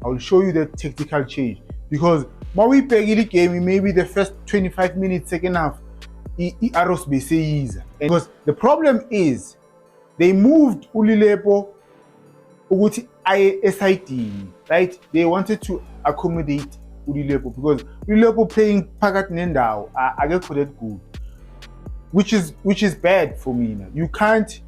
I will show you the tactical change, because we bhekile game maybe the first 25 minutes second half i-Arrows beseyiza, because the problem is they moved uLilepo ukuthi aye esayidini, right? They wanted to accommodate uLilepo because uLilepo playing phakathi nendawo akekho that good, which is bad for me. You can't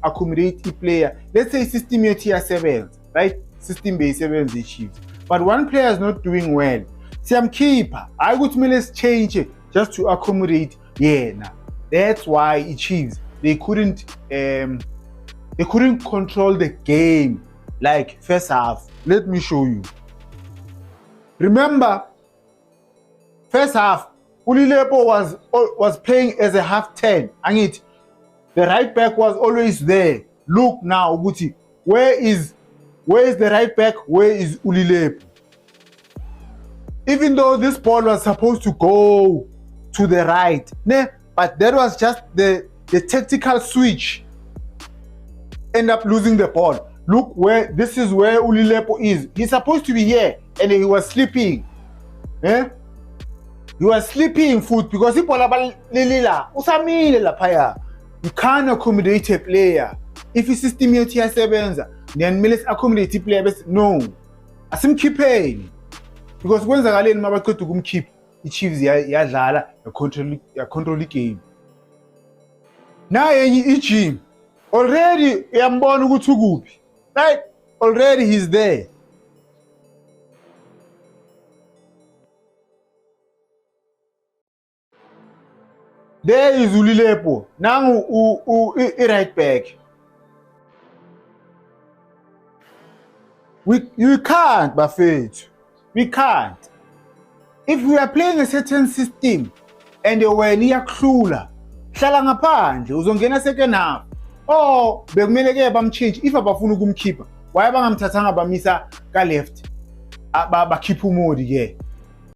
accommodate a player. Let's say system yethi iyasebenza, right? System beyisebenza iChiefs, but one player is not doing well, siyamkhipha, hayi ukuthi kumele change just to accommodate yena. That's why iChiefs they couldn't control the game like first half. Let me show you. Remember, first half uLilepo was playing as a half 10, and the right back was always there. Look now, Guti, where is the right back? Where is uLilepo? Even though this ball was supposed to go to the right, but that was just the tactical switch. End up losing the ball. Look this is where uLilepo is. He's supposed to be here, and he was sleeping. He was sleeping foot because he usamile laphaya. You can't accommodate a player. If his system yethi iyasebenza, then kumele accommodate player bese no. Asimkhipheni. Because kwenzakaleni mabaqeda ukumkhipha, iChiefs yadlala control game. Naye iGym already uyambona ukuthi ukuphi. Right? Already he's there. There is uLilepo. Now right back. You can't, Buffett. We can't. If we are playing a certain system and wena iyakhula, hlala ngaphandle uzongena second half. Oh, bekumele ke bamchange if abafuna ukumkhipha. Why bangamthathanga bamisa ka left? Bakhipha uModi ke.